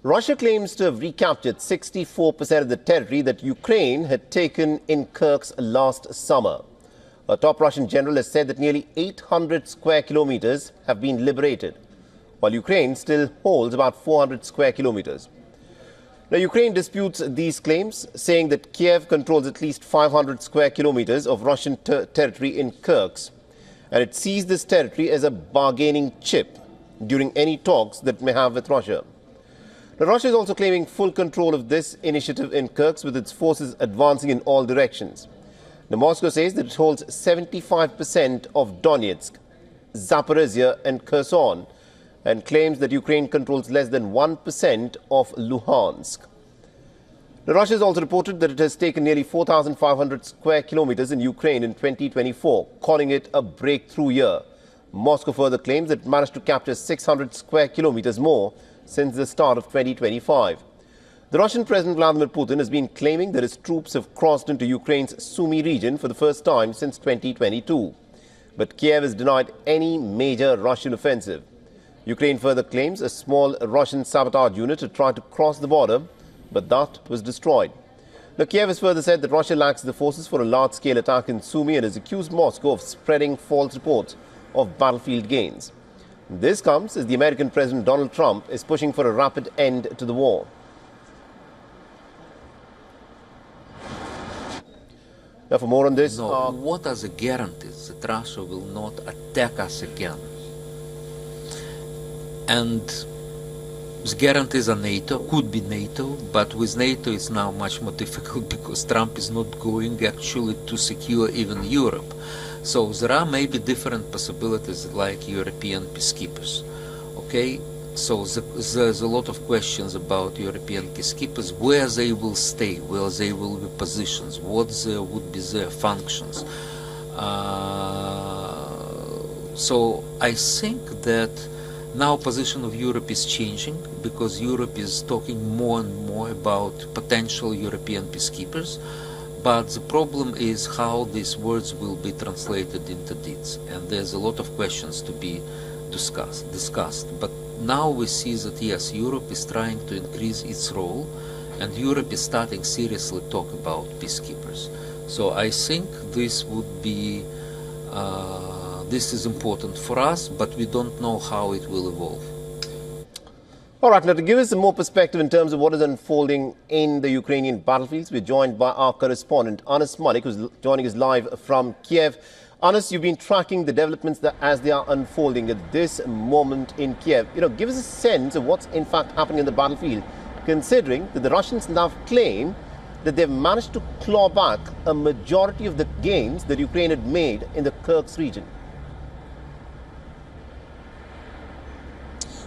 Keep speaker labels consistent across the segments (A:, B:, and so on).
A: Russia claims to have recaptured 64% of the territory that Ukraine had taken in Kursk last summer. A top Russian general has said that nearly 800 square kilometers have been liberated, while Ukraine still holds about 400 square kilometers. Now, Ukraine disputes these claims, saying that Kyiv controls at least 500 square kilometers of Russian territory in Kursk, and it sees this territory as a bargaining chip during any talks that may have with Russia. Now, Russia is also claiming full control of this initiative in Kursk, with its forces advancing in all directions. Now, Moscow says that it holds 75% of Donetsk, Zaporizhia and Kherson, and claims that Ukraine controls less than 1% of Luhansk. Now, Russia has also reported that it has taken nearly 4,500 square kilometers in Ukraine in 2024, calling it a breakthrough year. Moscow further claims that it managed to capture 600 square kilometers more since the start of 2025. The Russian President Vladimir Putin has been claiming that his troops have crossed into Ukraine's Sumy region for the first time since 2022. But Kyiv has denied any major Russian offensive. Ukraine further claims a small Russian sabotage unit had tried to cross the border, but that was destroyed. Now, Kyiv has further said that Russia lacks the forces for a large-scale attack in Sumy and has accused Moscow of spreading false reports of battlefield gains. This comes as the American President Donald Trump is pushing for a rapid end to the war. Now, for more on this...
B: what are the guarantees that Russia will not attack us again? And the guarantees are NATO, could be NATO, but with NATO it's now much more difficult because Trump is not going actually to secure even Europe. So there are maybe different possibilities like European peacekeepers. Okay? So there's a lot of questions about European peacekeepers, where they will stay, where they will be positioned, what would be their functions. So I think that now position of Europe is changing because Europe is talking more and more about potential European peacekeepers. But the problem is how these words will be translated into deeds. And there's a lot of questions to be discussed. But now we see that, yes, Europe is trying to increase its role, and Europe is starting seriously to talk about peacekeepers. So I think this would be, this is important for us, but we don't know how it will evolve.
A: All right, now to give us some more perspective in terms of what is unfolding in the Ukrainian battlefields, we're joined by our correspondent, Anas Malik, who's joining us live from Kyiv. Anas, you've been tracking the developments as they are unfolding at this moment in Kyiv. Give us a sense of what's in fact happening in the battlefield, considering that the Russians now claim that they've managed to claw back a majority of the gains that Ukraine had made in the Kursk region.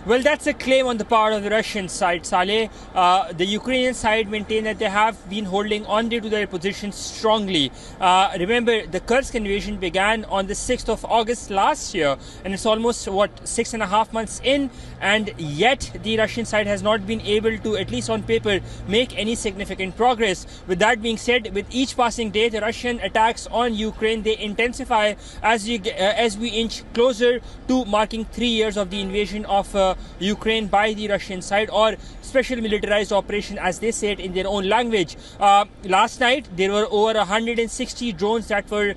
C: Well, that's a claim on the part of the Russian side, Saleh. The Ukrainian side maintain that they have been holding on to their positions strongly. Remember, the Kursk invasion began on the 6th of August last year, and it's almost, 6.5 months in, and yet the Russian side has not been able to, at least on paper, make any significant progress. With that being said, with each passing day, the Russian attacks on Ukraine, they intensify as we inch closer to marking 3 years of the invasion of Ukraine by the Russian side, or special militarized operation as they say it in their own language. Last night there were over 160 drones that were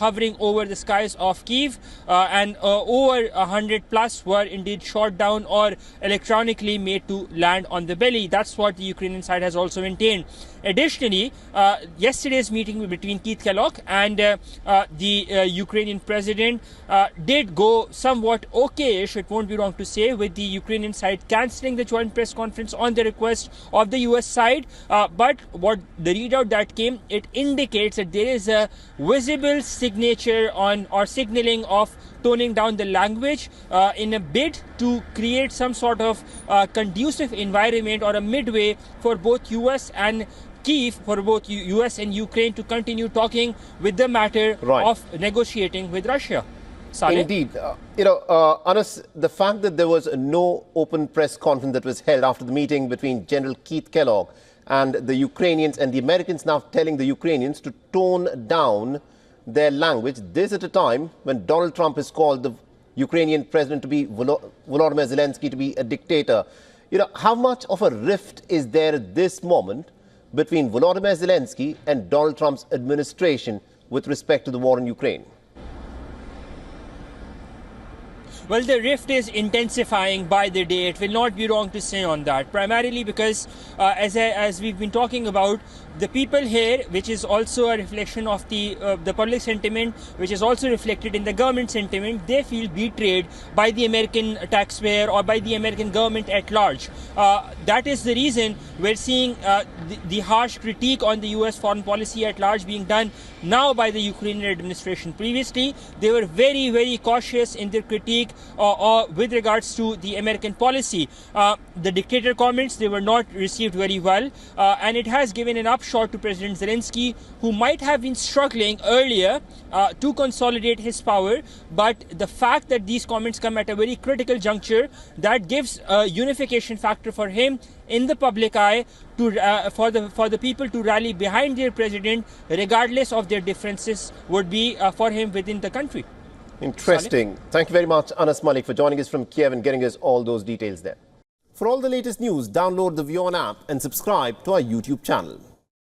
C: hovering over the skies of Kyiv, and over 100 plus were indeed shot down or electronically made to land on the belly. That's what the Ukrainian side has also maintained. Additionally, yesterday's meeting between Kyiv and the Ukrainian president did go somewhat okay-ish, it won't be wrong to say, with the Ukrainian side cancelling the joint press conference on the request of the US side. But what the readout that came, it indicates that there is a visible signature on or signaling of toning down the language in a bid to create some sort of conducive environment or a midway for both US and Kyiv, for both US and Ukraine to continue talking with the matter of negotiating with Russia. Saleh?
A: Indeed. Anas, the fact that there was no open press conference that was held after the meeting between General Keith Kellogg and the Ukrainians, and the Americans now telling the Ukrainians to tone down their language, this at a time when Donald Trump has called the Ukrainian president to be, Volodymyr Zelensky to be a dictator. How much of a rift is there at this moment between Volodymyr Zelensky and Donald Trump's administration with respect to the war in Ukraine?
C: Well, the rift is intensifying by the day. It will not be wrong to say on that. Primarily because, as we've been talking about, the people here, which is also a reflection of the public sentiment, which is also reflected in the government sentiment, they feel betrayed by the American taxpayer or by the American government at large. That is the reason we're seeing the harsh critique on the US foreign policy at large being done now by the Ukrainian administration. Previously, they were very, very cautious in their critique with regards to the American policy. The dictator comments, they were not received very well, and it has given an upshot to President Zelensky, who might have been struggling earlier to consolidate his power. But the fact that these comments come at a very critical juncture, that gives a unification factor for him in the public eye to for the people to rally behind their president, regardless of their differences, would be for him within the country.
A: Interesting. Thank you very much, Anas Malik, for joining us from Kyiv and getting us all those details there. For all the latest news, download the WION app and subscribe to our YouTube channel.